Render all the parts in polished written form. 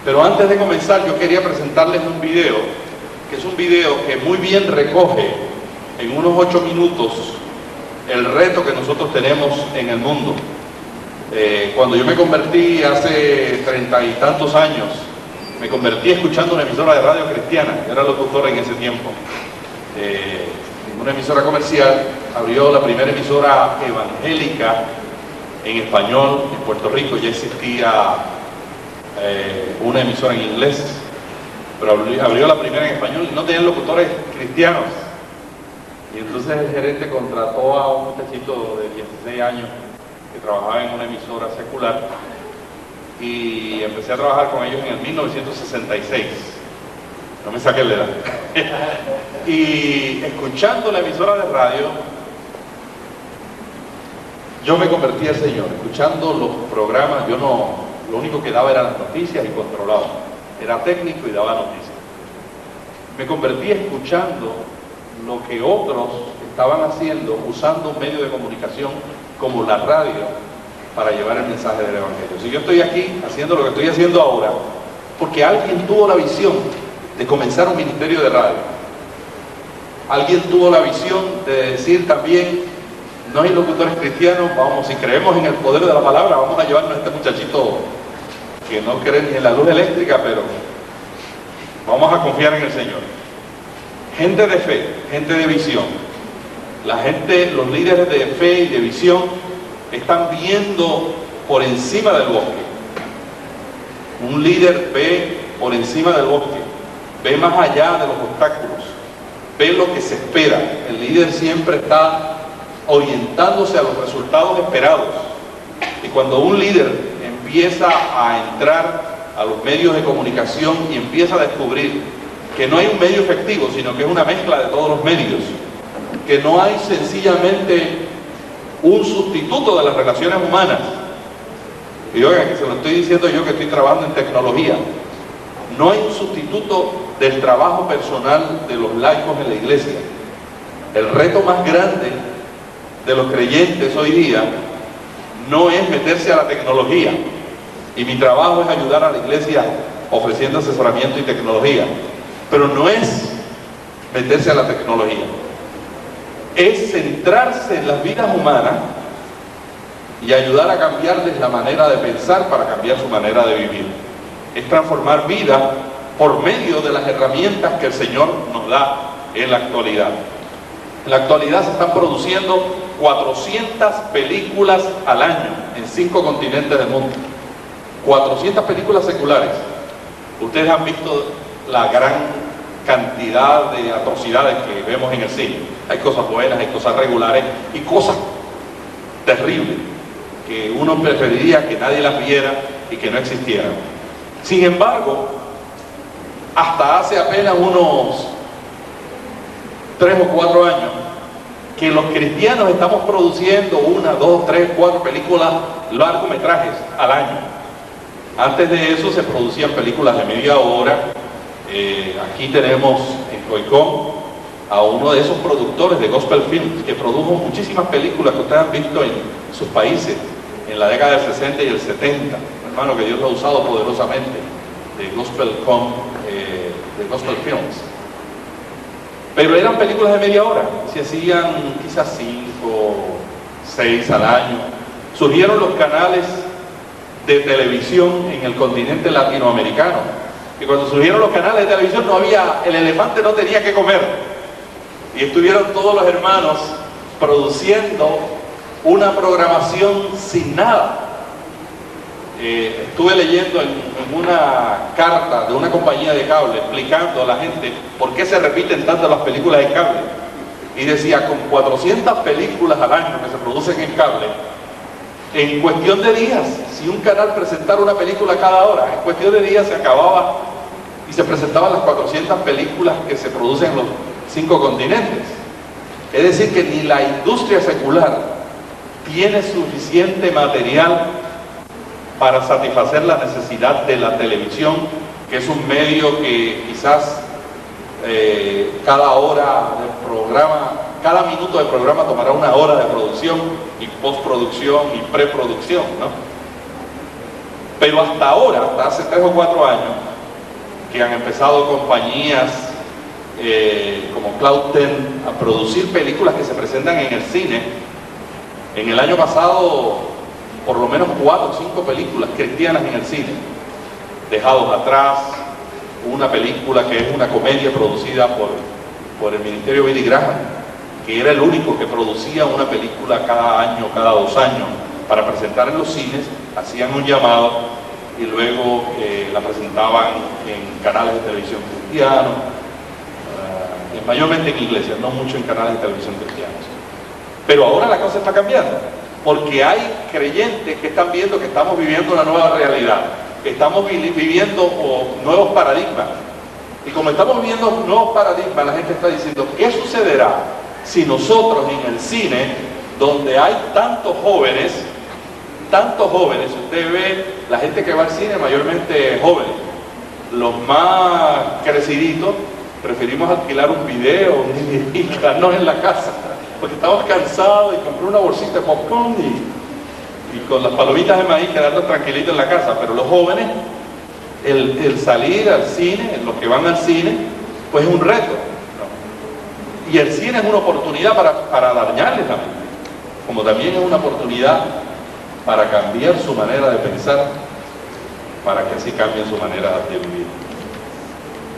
Pero antes de comenzar yo quería presentarles un video, que es un video que muy bien recoge en unos 8 minutos el reto que nosotros tenemos en el mundo. Cuando yo me convertí hace 30 y tantos años, me convertí escuchando una emisora de radio cristiana. Yo era locutor en ese tiempo. Una emisora comercial abrió la primera emisora evangélica en español en Puerto Rico. Ya existía una emisora en inglés, pero abrió la primera en español y no tenían locutores cristianos. Y entonces el gerente contrató a un muchachito de 16 años que trabajaba en una emisora secular, y empecé a trabajar con ellos en el 1966. No me saqué la edad. Y escuchando la emisora de radio, yo me convertí al Señor. Escuchando los programas, lo único que daba eran las noticias y controlaba. Era técnico y daba noticias. Me convertí escuchando lo que otros estaban haciendo, usando un medio de comunicación como la radio para llevar el mensaje del Evangelio. Si yo estoy aquí haciendo lo que estoy haciendo ahora, porque alguien tuvo la visión de comenzar un ministerio de radio. Alguien tuvo la visión de decir también: no hay locutores cristianos, vamos, si creemos en el poder de la palabra, vamos a llevarnos a este muchachito que no cree ni en la luz eléctrica, pero vamos a confiar en el Señor. Gente de fe, gente de visión. Los líderes de fe y de visión están viendo por encima del bosque. Un líder ve por encima del bosque, ve más allá de los obstáculos, ve lo que se espera. El líder siempre está orientándose a los resultados esperados. Y cuando un líder empieza a entrar a los medios de comunicación y empieza a descubrir que no hay un medio efectivo, sino que es una mezcla de todos los medios, que no hay sencillamente un sustituto de las relaciones humanas. Y oigan, que se lo estoy diciendo yo que estoy trabajando en tecnología. No hay un sustituto del trabajo personal de los laicos en la iglesia. El reto más grande de los creyentes hoy día no es meterse a la tecnología, y mi trabajo es ayudar a la iglesia ofreciendo asesoramiento y tecnología, pero no es meterse a la tecnología, es centrarse en las vidas humanas y ayudar a cambiarles la manera de pensar para cambiar su manera de vivir. Es transformar vidas por medio de las herramientas que el Señor nos da en la actualidad. En la actualidad se están produciendo 400 películas al año en 5 continentes del mundo. 400 películas seculares. Ustedes han visto la gran cantidad de atrocidades que vemos en el cine. Hay cosas buenas, hay cosas regulares y cosas terribles que uno preferiría que nadie las viera y que no existieran. Sin embargo, hasta hace apenas unos 3 o 4 años que los cristianos estamos produciendo 1, 2, 3, 4 películas, largometrajes al año. Antes de eso se producían películas de media hora. Aquí tenemos en Coicón a uno de esos productores de Gospel Films que produjo muchísimas películas que ustedes han visto en sus países en la década del 60 y el 70. Hermano, que Dios lo ha usado poderosamente, de Gospel Films. Pero eran películas de media hora, se hacían quizás 5, 6 al año. Surgieron los canales de televisión en el continente latinoamericano, y cuando surgieron los canales de televisión el elefante no tenía que comer, y estuvieron todos los hermanos produciendo una programación sin nada. Estuve leyendo en una carta de una compañía de cable explicando a la gente por qué se repiten tanto las películas de cable, y decía: con 400 películas al año que se producen en cable, en cuestión de días, si un canal presentara una película cada hora, en cuestión de días se acababa y se presentaban las 400 películas que se producen en los 5 continentes. Es decir, que ni la industria secular tiene suficiente material para satisfacer la necesidad de la televisión, que es un medio que quizás cada hora de programa, cada minuto de programa tomará 1 hora de producción y postproducción y preproducción, ¿no? Pero hasta ahora, hasta hace 3 o 4 años, que han empezado compañías como Cloud 10 a producir películas que se presentan en el cine. En el año pasado, por lo menos 4 o 5 películas cristianas en el cine. Dejados Atrás, una película que es una comedia producida por el Ministerio Billy Graham, que era el único que producía una película cada año, cada 2 años, para presentar en los cines. Hacían un llamado y luego la presentaban en canales de televisión cristianos, mayormente en iglesias, no mucho en canales de televisión cristianos. Pero ahora la cosa está cambiando, porque hay creyentes que están viendo que estamos viviendo una nueva realidad, estamos viviendo nuevos paradigmas. Y como estamos viviendo nuevos paradigmas, la gente está diciendo, ¿qué sucederá si nosotros en el cine, donde hay tantos jóvenes, usted ve la gente que va al cine mayormente jóvenes, los más creciditos, preferimos alquilar un video y quedarnos en la casa, porque estamos cansados y comprar una bolsita de popcorn y con las palomitas de maíz quedarnos tranquilitos en la casa. Pero los jóvenes, el salir al cine, los que van al cine, pues es un reto, ¿no? Y el cine es una oportunidad para dañarles la mente, como también es una oportunidad para cambiar su manera de pensar, para que así cambien su manera de vivir.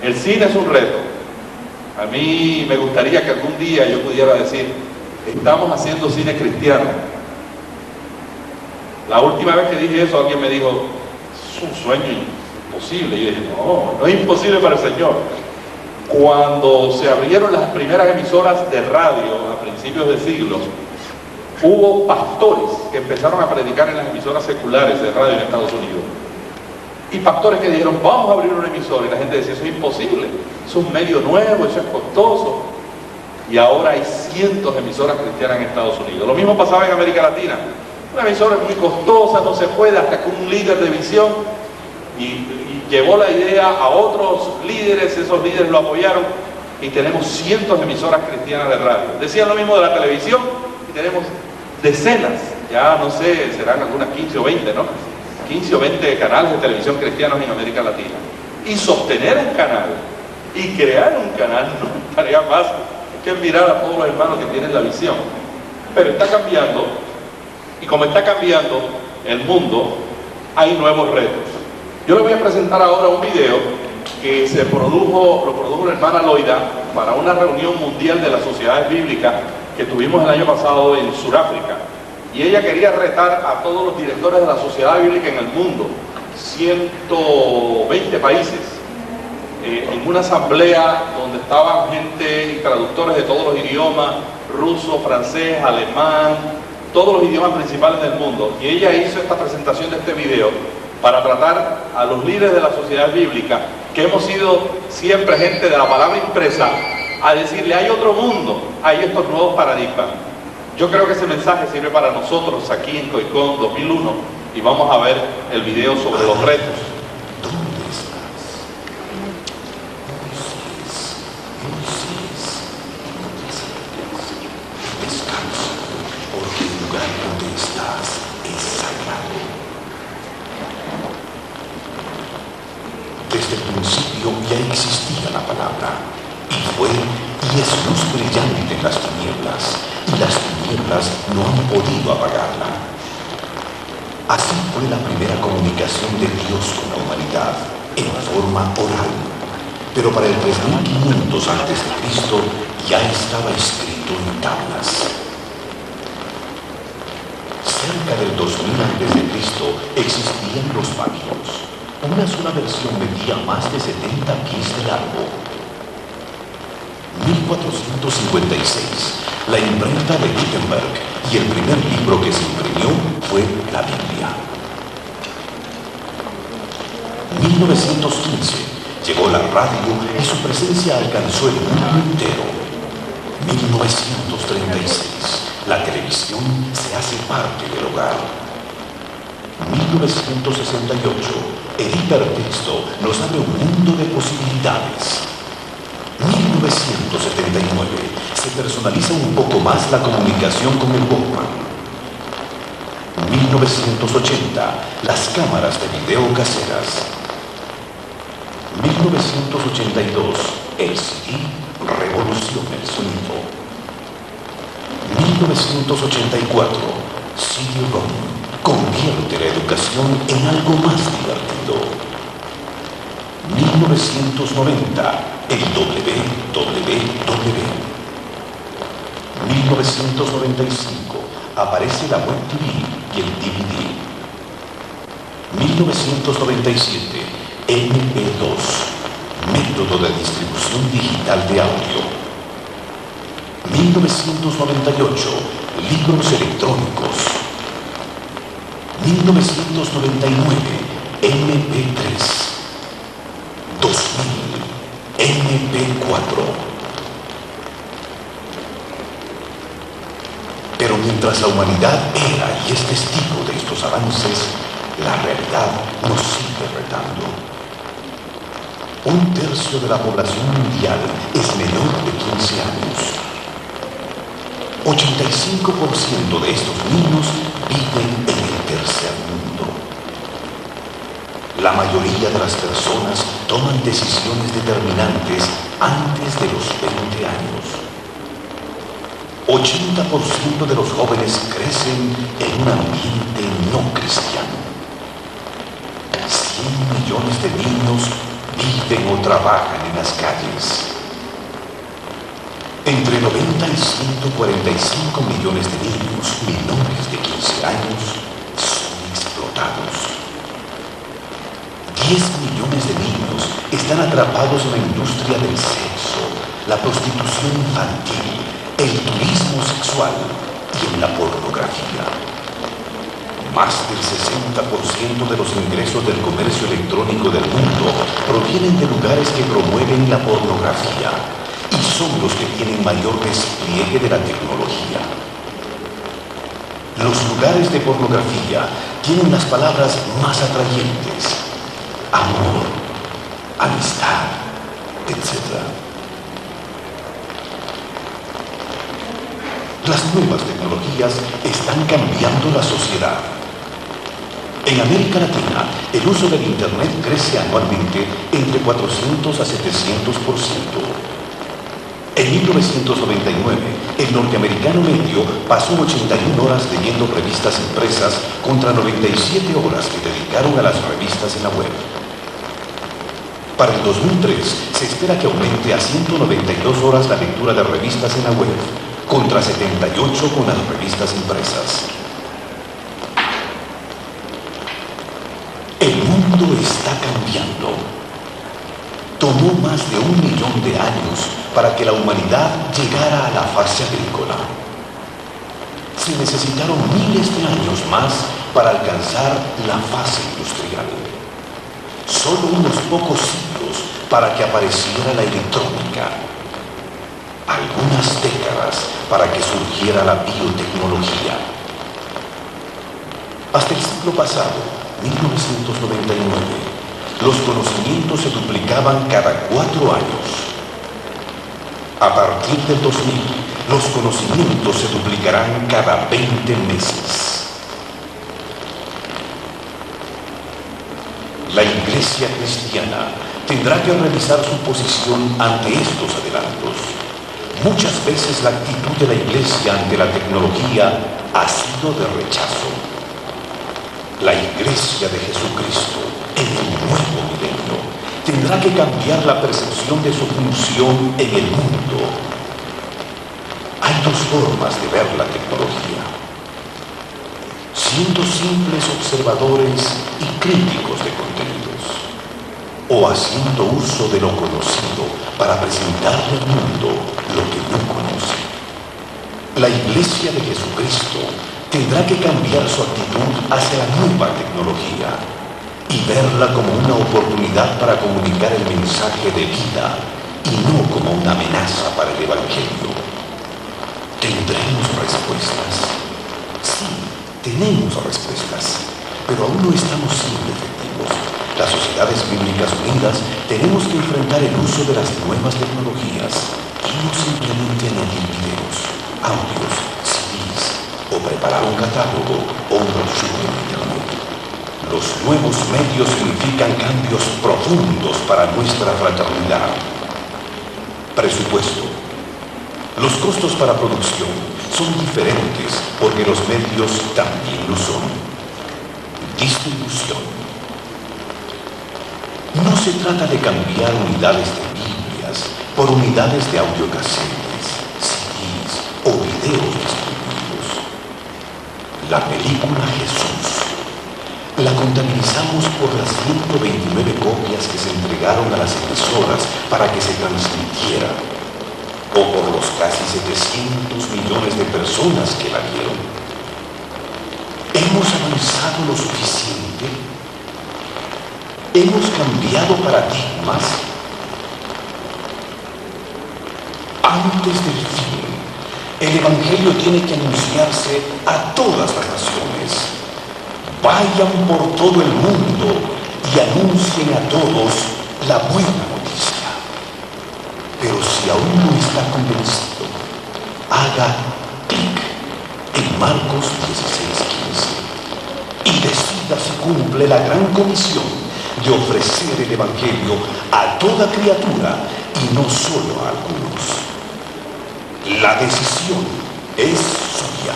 El cine es un reto. A mí me gustaría que algún día yo pudiera decir, estamos haciendo cine cristiano. La última vez que dije eso, alguien me dijo, es un sueño imposible. Y yo dije, no es imposible para el Señor. Cuando se abrieron las primeras emisoras de radio a principios del siglo, hubo pastores que empezaron a predicar en las emisoras seculares de radio en Estados Unidos. Y pastores que dijeron, vamos a abrir una emisora, y la gente decía, eso es imposible, es un medio nuevo, eso es costoso. Y ahora hay cientos de emisoras cristianas en Estados Unidos. Lo mismo pasaba en América Latina. Una emisora es muy costosa, no se puede, hasta que un líder de visión y llevó la idea a otros líderes, esos líderes lo apoyaron, y tenemos cientos de emisoras cristianas de radio. Decían lo mismo de la televisión, y tenemos decenas, ya no sé, serán algunas 15 o 20, ¿no? 15 o 20 canales de televisión cristianos en América Latina. Y sostener un canal y crear un canal no es tarea fácil. Hay que mirar a todos los hermanos que tienen la visión. Pero está cambiando, y como está cambiando el mundo, hay nuevos retos. Yo les voy a presentar ahora un video que lo produjo la hermana Loida para una reunión mundial de las sociedades bíblicas que tuvimos el año pasado en Sudáfrica. Y ella quería retar a todos los directores de la sociedad bíblica en el mundo, 120 países, en una asamblea donde estaban gente y traductores de todos los idiomas, ruso, francés, alemán, todos los idiomas principales del mundo. Y ella hizo esta presentación de este video para tratar a los líderes de la sociedad bíblica, que hemos sido siempre gente de la palabra impresa, a decirle, hay otro mundo, hay estos nuevos paradigmas. Yo creo que ese mensaje sirve para nosotros aquí en Coicón 2001, y vamos a ver el video sobre los retos. ¿Dónde estás? Moisés, descansa, porque el lugar donde estás es sagrado. Desde el principio ya existía la palabra, y fue y es luz brillante en las tinieblas, y las tinieblas no han podido apagarla. Así fue la primera comunicación de Dios con la humanidad, en forma oral. Pero para el 3500 a.C. ya estaba escrito en tablas. Cerca del 2000 a.C. existían los papiros. Una sola versión medía más de 70 pies de largo. 1456, la imprenta de Gutenberg, y el primer libro que se imprimió fue la Biblia. 1915, llegó la radio y su presencia alcanzó el mundo entero. 1936, la televisión se hace parte del hogar. 1968, el hipertexto nos abre un mundo de posibilidades. 1979, se personaliza un poco más la comunicación con el Walkman. 1980, las cámaras de video caseras. 1982, el CD revoluciona el sonido. 1984, CD-ROM convierte la educación en algo más divertido. 1990, el WWW. 1995, aparece la Web TV y el DVD. 1997, MP2, método de distribución digital de audio. 1998, libros electrónicos. 1999, MP3. 2000, MP4. Pero mientras la humanidad era y es testigo de estos avances, la realidad nos sigue retando. 1/3 de la población mundial es menor de 15 años. 85% de estos niños viven en el tercer mundo. La mayoría de las personas toman decisiones determinantes antes de los 20 años. 80% de los jóvenes crecen en un ambiente no cristiano. 100 millones de niños viven o trabajan en las calles. Entre 90 y 145 millones de niños menores de 15 años son explotados. 10 millones de niños están atrapados en la industria del sexo, la prostitución infantil, el turismo sexual y en la pornografía. Más del 60% de los ingresos del comercio electrónico del mundo provienen de lugares que promueven la pornografía y son los que tienen mayor despliegue de la tecnología. Los lugares de pornografía tienen las palabras más atrayentes: amor, amistad, etc. Las nuevas tecnologías están cambiando la sociedad. En América Latina, el uso del Internet crece anualmente entre 400 a 700%. En 1999, el norteamericano medio pasó 81 horas leyendo revistas impresas contra 97 horas que dedicaron a las revistas en la web. Para el 2003, se espera que aumente a 192 horas la lectura de revistas en la web, contra 78 con las revistas impresas. El mundo está cambiando. Tomó más de 1 millón de años para que la humanidad llegara a la fase agrícola. Se necesitaron miles de años más para alcanzar la fase industrial. Solo unos pocos siglos para que apareciera la electrónica. Algunas décadas para que surgiera la biotecnología. Hasta el siglo pasado, 1999, los conocimientos se duplicaban cada 4 años. A partir del 2000, los conocimientos se duplicarán cada 20 meses. La Iglesia cristiana tendrá que revisar su posición ante estos adelantos. Muchas veces la actitud de la Iglesia ante la tecnología ha sido de rechazo. La Iglesia de Jesucristo en el nuevo milenio tendrá que cambiar la percepción de su función en el mundo. Hay 2 formas de ver la tecnología: siendo simples observadores y críticos de contenidos, o haciendo uso de lo conocido para presentarle al mundo lo que no conoce. La Iglesia de Jesucristo tendrá que cambiar su actitud hacia la nueva tecnología y verla como una oportunidad para comunicar el mensaje de vida y no como una amenaza para el Evangelio. ¿Tendremos respuestas? Sí, tenemos respuestas, pero aún no estamos siendo efectivos. Las sociedades bíblicas unidas tenemos que enfrentar el uso de las nuevas tecnologías y no simplemente añadir videos, audios, CDs o o preparar un catálogo o un brochure en Internet. Los nuevos medios significan cambios profundos para nuestra fraternidad. Presupuesto. Los costos para producción son diferentes porque los medios también lo son. Distribución. No se trata de cambiar unidades de Biblias por unidades de audiocasetes, CDs o videos distribuidos. La película Jesús la contabilizamos por las 129 copias que se entregaron a las emisoras para que se transmitiera, o por los casi 700 millones de personas que la vieron. ¿Hemos avanzado lo suficiente? ¿Hemos cambiado paradigmas? Antes del fin, el Evangelio tiene que anunciarse a todas las naciones. Vayan por todo el mundo y anuncien a todos la buena noticia. Pero si aún no está convencido, haga clic en Marcos 16:15 y decida si cumple la gran comisión de ofrecer el Evangelio a toda criatura y no solo a algunos. La decisión es suya.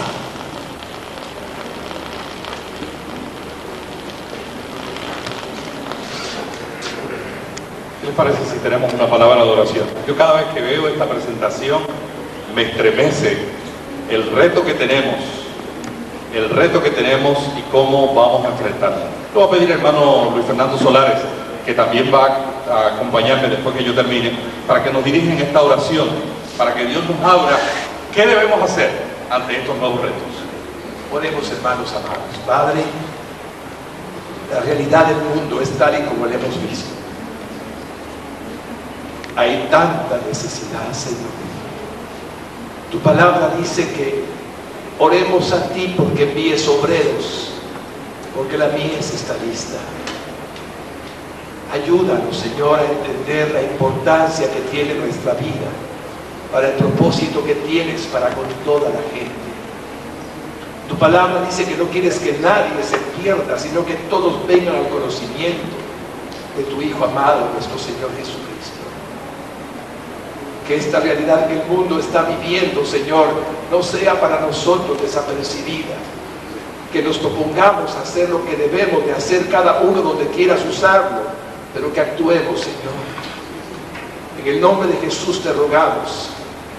¿Qué les parece si tenemos una palabra de adoración? Yo cada vez que veo esta presentación me estremece el reto que tenemos y cómo vamos a enfrentarlo. Le voy a pedir al hermano Luis Fernando Solares, que también va a acompañarme después que yo termine, para que nos dirijan esta oración, para que Dios nos abra qué debemos hacer ante estos nuevos retos. Oremos, hermanos amados. Padre, la realidad del mundo es tal y como la hemos visto. Hay tanta necesidad, Señor. Tu palabra dice que oremos a ti porque envíes obreros, porque la mies está lista. Ayúdanos, Señor, a entender la importancia que tiene nuestra vida para el propósito que tienes para con toda la gente. Tu palabra dice que no quieres que nadie se pierda, sino que todos vengan al conocimiento de tu Hijo amado, nuestro Señor Jesucristo. Que esta realidad que el mundo está viviendo, Señor, no sea para nosotros desapercibida. Que nos propongamos hacer lo que debemos de hacer cada uno donde quieras usarlo, pero que actuemos, Señor. En el nombre de Jesús te rogamos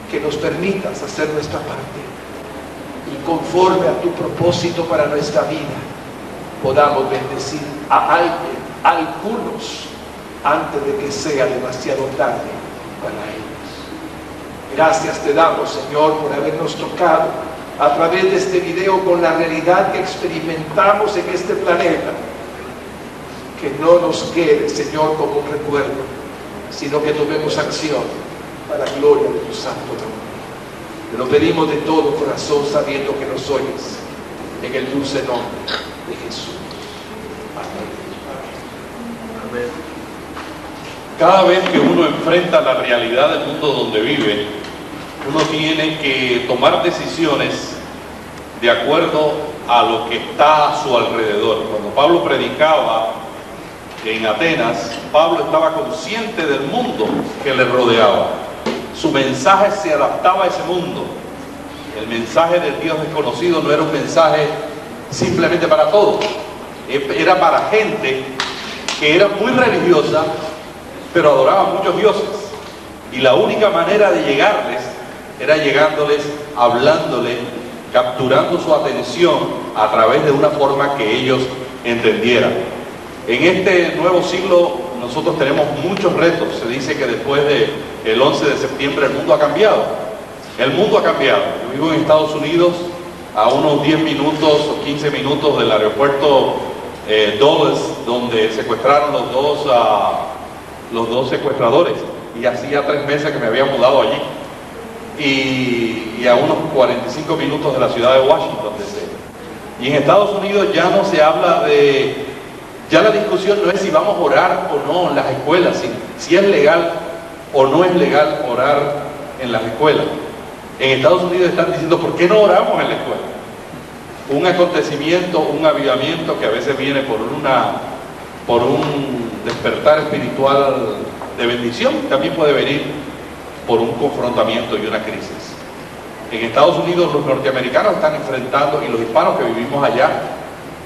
que nos permitas hacer nuestra parte y conforme a tu propósito para nuestra vida podamos bendecir a alguien, a algunos, antes de que sea demasiado tarde para ellos. Gracias te damos, Señor, por habernos tocado a través de este video con la realidad que experimentamos en este planeta. Que no nos quede, Señor, como un recuerdo, sino que tomemos acción para la gloria de tu santo nombre. Te lo pedimos de todo corazón, sabiendo que nos oyes, en el dulce nombre de Jesús. Amén. Amén. Cada vez que uno enfrenta la realidad del mundo donde vive, uno tiene que tomar decisiones de acuerdo a lo que está a su alrededor. Cuando Pablo predicaba en Atenas, Pablo estaba consciente del mundo que le rodeaba. Su mensaje se adaptaba a ese mundo. El mensaje del Dios desconocido no era un mensaje simplemente para todos, era para gente que era muy religiosa, pero adoraba muchos dioses. Y la única manera de llegarles era llegándoles, hablándoles, capturando su atención a través de una forma que ellos entendieran. En este nuevo siglo nosotros tenemos muchos retos. Se dice que después del 11 de septiembre el mundo ha cambiado. El mundo ha cambiado. Yo vivo en Estados Unidos, a unos 10 minutos o 15 minutos del aeropuerto Dulles, donde secuestraron los dos secuestradores. Y hacía 3 meses que me había mudado allí. Y a unos 45 minutos de la ciudad de Washington, D.C. Y en Estados Unidos ya no se habla de... Ya la discusión no es si vamos a orar o no en las escuelas, si es legal o no es legal orar en las escuelas. En Estados Unidos están diciendo, ¿por qué no oramos en la escuela? un acontecimiento, un avivamiento que a veces viene por un despertar espiritual de bendición, también puede venir por un confrontamiento y una crisis. En Estados Unidos los norteamericanos están enfrentando, y los hispanos que vivimos allá,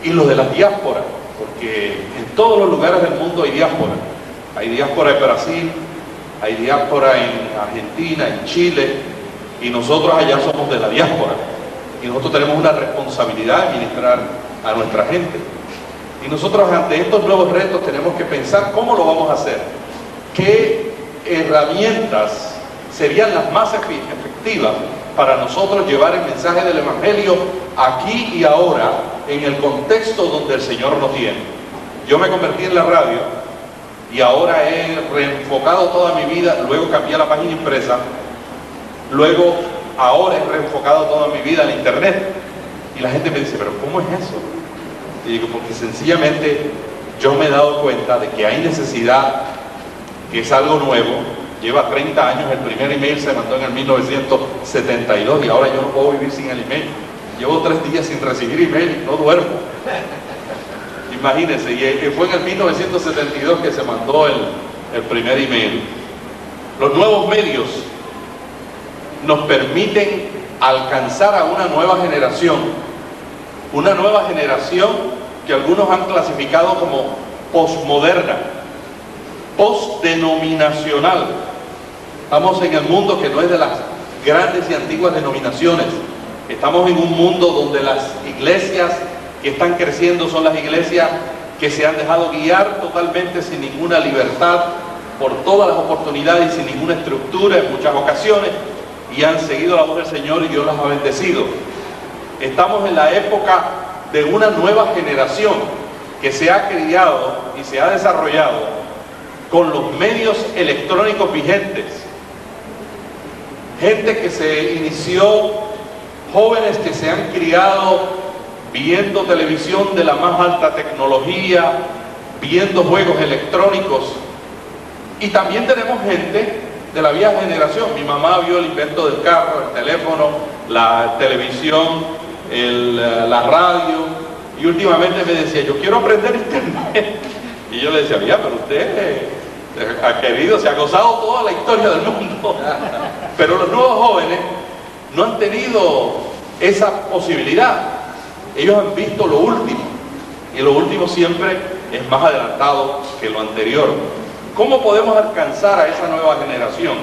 y los de las diásporas, porque en todos los lugares del mundo hay diáspora. Hay diáspora en Brasil, hay diáspora en Argentina, en Chile, y nosotros allá somos de la diáspora. Y nosotros tenemos una responsabilidad de ministrar a nuestra gente. Y nosotros ante estos nuevos retos tenemos que pensar cómo lo vamos a hacer. ¿Qué herramientas serían las más efectivas para nosotros llevar el mensaje del Evangelio aquí y ahora en el contexto donde el Señor nos tiene? Yo me convertí en la radio y ahora he reenfocado toda mi vida, luego cambié la página impresa, luego ahora he reenfocado toda mi vida en internet. Y la gente me dice, ¿pero cómo es eso? Y digo, porque sencillamente yo me he dado cuenta de que hay necesidad, que es algo nuevo. Lleva 30 años, el primer email se mandó en el 1972 y ahora yo no puedo vivir sin el email. Llevo 3 días sin recibir email y no duermo. Imagínense, y fue en el 1972 que se mandó el primer email. Los nuevos medios nos permiten alcanzar a una nueva generación que algunos han clasificado como posmoderna, postdenominacional. Estamos en el mundo que no es de las grandes y antiguas denominaciones. Estamos en un mundo donde las iglesias que están creciendo son las iglesias que se han dejado guiar totalmente sin ninguna libertad por todas las oportunidades y sin ninguna estructura en muchas ocasiones, y han seguido la voz del Señor y Dios las ha bendecido. Estamos en la época de una nueva generación que se ha criado y se ha desarrollado con los medios electrónicos vigentes. Gente que se inició, jóvenes que se han criado viendo televisión de la más alta tecnología, viendo juegos electrónicos. Y también tenemos gente de la vieja generación. Mi mamá vio el invento del carro, el teléfono, la televisión, la radio, y últimamente me decía, yo quiero aprender internet. Y yo le decía, mira, pero usted ha querido, se ha gozado toda la historia del mundo. Pero los nuevos jóvenes no han tenido esa posibilidad. Ellos han visto lo último, y lo último siempre es más adelantado que lo anterior. ¿Cómo podemos alcanzar a esa nueva generación?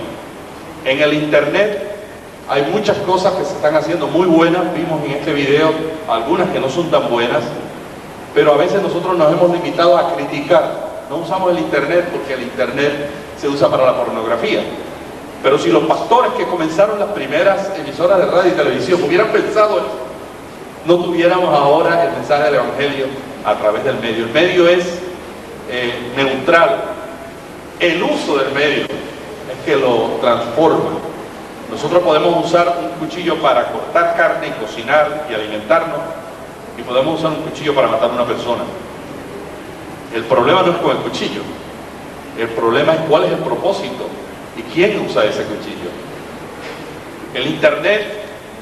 En el internet hay muchas cosas que se están haciendo muy buenas. Vimos en este video algunas que no son tan buenas, pero a veces nosotros nos hemos limitado a criticar. No usamos el internet porque el internet se usa para la pornografía. Pero si los pastores que comenzaron las primeras emisoras de radio y televisión hubieran pensado eso, no tuviéramos ahora el mensaje del Evangelio a través del medio. El medio es neutral. El uso del medio es que lo transforma. Nosotros podemos usar un cuchillo para cortar carne y cocinar y alimentarnos, y podemos usar un cuchillo para matar a una persona. El problema no es con el cuchillo, el problema es cuál es el propósito y quién usa ese cuchillo. El internet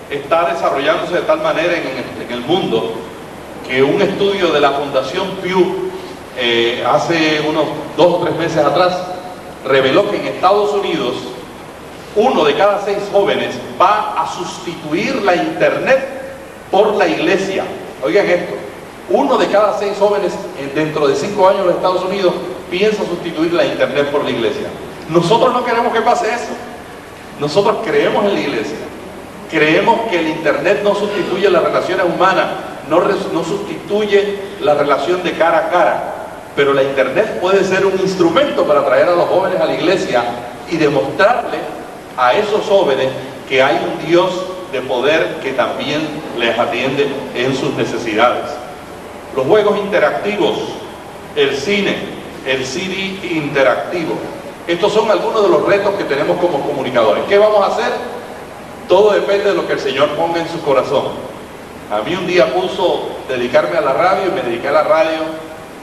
está desarrollándose de tal manera en el mundo que un estudio de la Fundación Pew hace unos 2 o 3 meses atrás reveló que en Estados Unidos 1 de cada 6 jóvenes va a sustituir la internet por la iglesia. Oigan esto, 1 de cada 6 jóvenes dentro de 5 años en Estados Unidos piensa sustituir la internet por la iglesia. Nosotros no queremos que pase eso. Nosotros creemos en la iglesia. Creemos que el internet no sustituye las relaciones humanas, no sustituye la relación de cara a cara, pero la internet puede ser un instrumento para traer a los jóvenes a la iglesia y demostrarle a esos jóvenes que hay un Dios de poder que también les atiende en sus necesidades. Los juegos interactivos, el cine, el CD interactivo, estos son algunos de los retos que tenemos como comunicadores. ¿Qué vamos a hacer? Todo depende de lo que el Señor ponga en su corazón. A mí un día puso dedicarme a la radio y me dediqué a la radio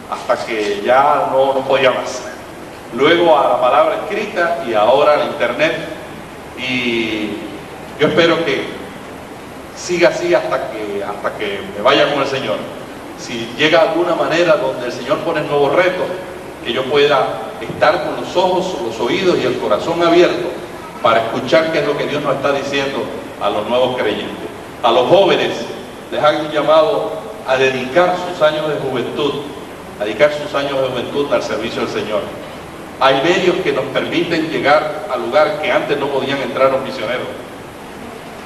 hasta que ya no podía más. Luego a la palabra escrita y ahora a la internet. Y yo espero que siga así hasta que me vaya con el Señor. Si llega alguna manera donde el Señor pone nuevos retos, que yo pueda estar con los ojos, los oídos y el corazón abierto para escuchar qué es lo que Dios nos está diciendo a los nuevos creyentes. A los jóvenes les hago un llamado a dedicar sus años de juventud, al servicio del Señor. Hay medios que nos permiten llegar a lugares que antes no podían entrar los misioneros.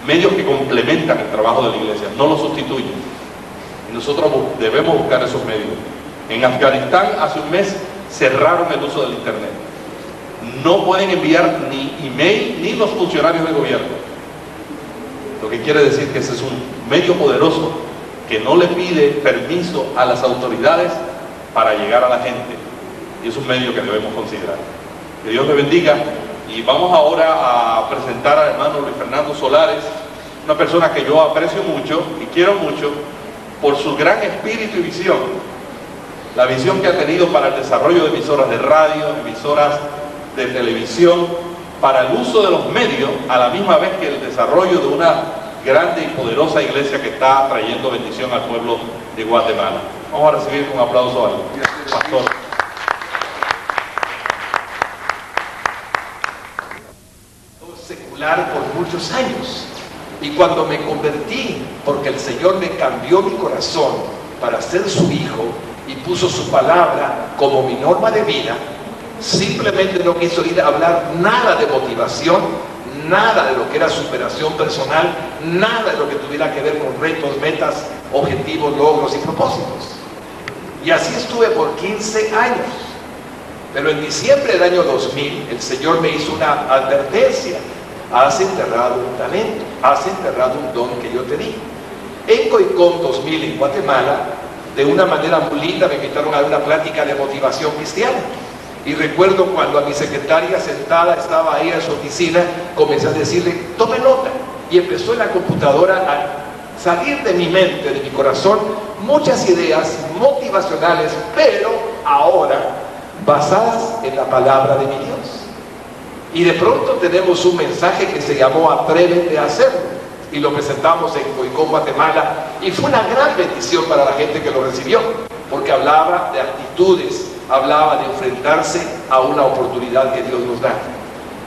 Medios que complementan el trabajo de la iglesia, no lo sustituyen. Y nosotros debemos buscar esos medios. En Afganistán hace un mes cerraron el uso del internet. No pueden enviar ni email ni los funcionarios del gobierno. Lo que quiere decir que ese es un medio poderoso que no le pide permiso a las autoridades para llegar a la gente. Y es un medio que debemos considerar. Que Dios le bendiga. Y vamos ahora a presentar al hermano Luis Fernando Solares, una persona que yo aprecio mucho y quiero mucho por su gran espíritu y visión. La visión que ha tenido para el desarrollo de emisoras de radio, emisoras de televisión, para el uso de los medios, a la misma vez que el desarrollo de una grande y poderosa iglesia que está trayendo bendición al pueblo de Guatemala. Vamos a recibir un aplauso al pastor. Secular por muchos años, y cuando me convertí, porque el Señor me cambió mi corazón para ser su hijo y puso su palabra como mi norma de vida, simplemente no quiso ir a hablar nada de motivación, nada de lo que era superación personal, nada de lo que tuviera que ver con retos, metas, objetivos, logros y propósitos. Y así estuve por 15 años. Pero en diciembre del año 2000, el Señor me hizo una advertencia. Has enterrado un talento, has enterrado un don que yo te di. En COICOM 2000 en Guatemala, de una manera muy linda, me invitaron a una plática de motivación cristiana. Y recuerdo cuando a mi secretaria sentada estaba ahí en su oficina, comencé a decirle, tome nota. Y empezó en la computadora a salir de mi mente, de mi corazón, muchas ideas motivacionales, pero ahora basadas en la palabra de mi Dios. Y de pronto tenemos un mensaje que se llamó Atrévete a hacerlo, y lo presentamos en COICOM Guatemala, y fue una gran bendición para la gente que lo recibió, porque hablaba de actitudes, hablaba de enfrentarse a una oportunidad que Dios nos da.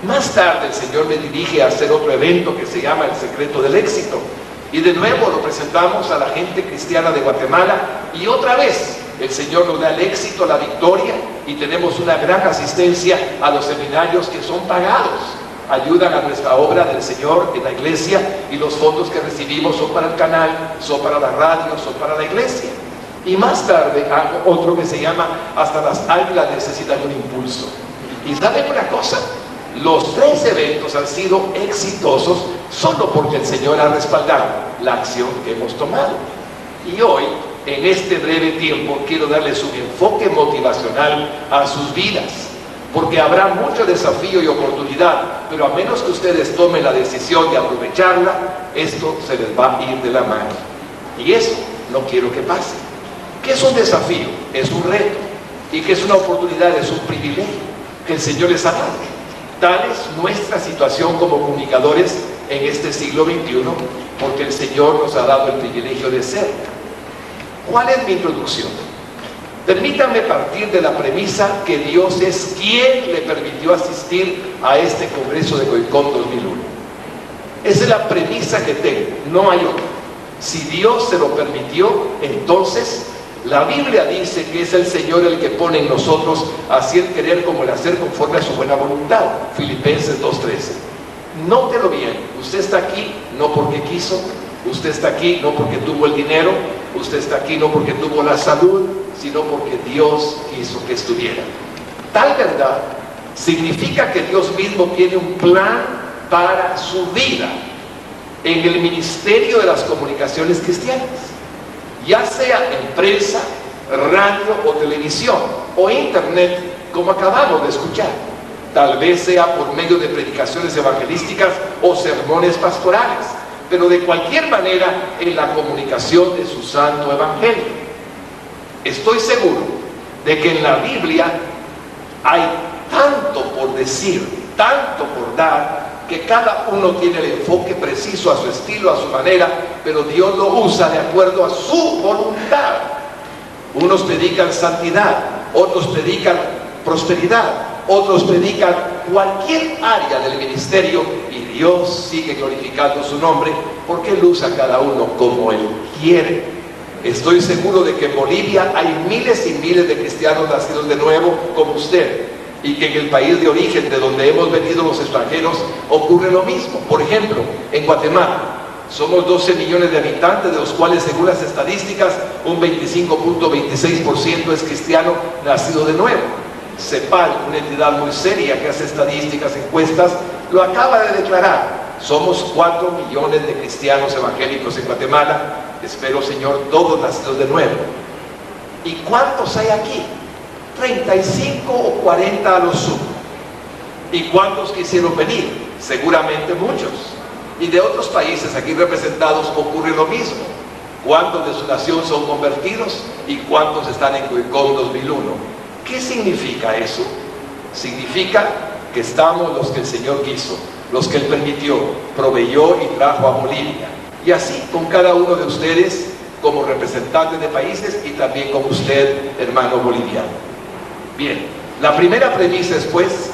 Más tarde el Señor me dirige a hacer otro evento que se llama El Secreto del Éxito, y de nuevo lo presentamos a la gente cristiana de Guatemala, y otra vez el Señor nos da el éxito, la victoria, y tenemos una gran asistencia a los seminarios que son pagados. Ayudan a nuestra obra del Señor en la iglesia, y los fondos que recibimos son para el canal, son para la radio, son para la iglesia. Y más tarde hago otro que se llama Hasta las águilas necesitan un impulso. Y ¿saben una cosa? Los 3 eventos han sido exitosos solo porque el Señor ha respaldado la acción que hemos tomado. Y hoy, en este breve tiempo, quiero darles un enfoque motivacional a sus vidas, porque habrá mucho desafío y oportunidad, pero a menos que ustedes tomen la decisión de aprovecharla, esto se les va a ir de la mano. Y eso no quiero que pase. ¿Qué es un desafío? Es un reto. ¿Y qué es una oportunidad? Es un privilegio que el Señor les ha dado. Tal es nuestra situación como comunicadores en este siglo XXI, porque el Señor nos ha dado el privilegio de ser. ¿Cuál es mi introducción? Permítanme partir de la premisa que Dios es quien le permitió asistir a este Congreso de COICOM 2001. Esa es la premisa que tengo, no hay otra. Si Dios se lo permitió, entonces la Biblia dice que es el Señor el que pone en nosotros así el querer como el hacer conforme a su buena voluntad. Filipenses 2:13. Nótelo bien, usted está aquí no porque quiso, usted está aquí no porque tuvo el dinero, usted está aquí no porque tuvo la salud, sino porque Dios quiso que estuviera. Tal verdad significa que Dios mismo tiene un plan para su vida en el ministerio de las comunicaciones cristianas, ya sea en prensa, radio o televisión, o internet, como acabamos de escuchar. Tal vez sea por medio de predicaciones evangelísticas o sermones pastorales, pero de cualquier manera en la comunicación de su santo evangelio. Estoy seguro de que en la Biblia hay tanto por decir, tanto por dar, que cada uno tiene el enfoque preciso a su estilo, a su manera, pero Dios lo usa de acuerdo a su voluntad. Unos predican santidad, otros predican prosperidad, otros predican cualquier área del ministerio, y Dios sigue glorificando su nombre porque Él usa a cada uno como Él quiere. Estoy seguro de que en Bolivia hay miles y miles de cristianos nacidos de nuevo como usted, y que en el país de origen de donde hemos venido los extranjeros ocurre lo mismo. Por ejemplo, en Guatemala somos 12 millones de habitantes, de los cuales, según las estadísticas, un 25.26% es cristiano nacido de nuevo. CEPAL, una entidad muy seria que hace estadísticas, encuestas, lo acaba de declarar. Somos 4 millones de cristianos evangélicos en Guatemala. Espero, Señor, todos nacidos de nuevo. ¿Y cuántos hay aquí? 35 o 40 a lo sumo. ¿Y cuántos quisieron venir? Seguramente muchos. Y de otros países aquí representados ocurre lo mismo. ¿Cuántos de su nación son convertidos? ¿Y cuántos están en CUICOM 2001? ¿Qué significa eso? Significa que estamos los que el Señor quiso, los que Él permitió, proveyó y trajo a Bolivia. Y así con cada uno de ustedes como representantes de países, y también como usted, hermano boliviano. Bien, la primera premisa es, pues,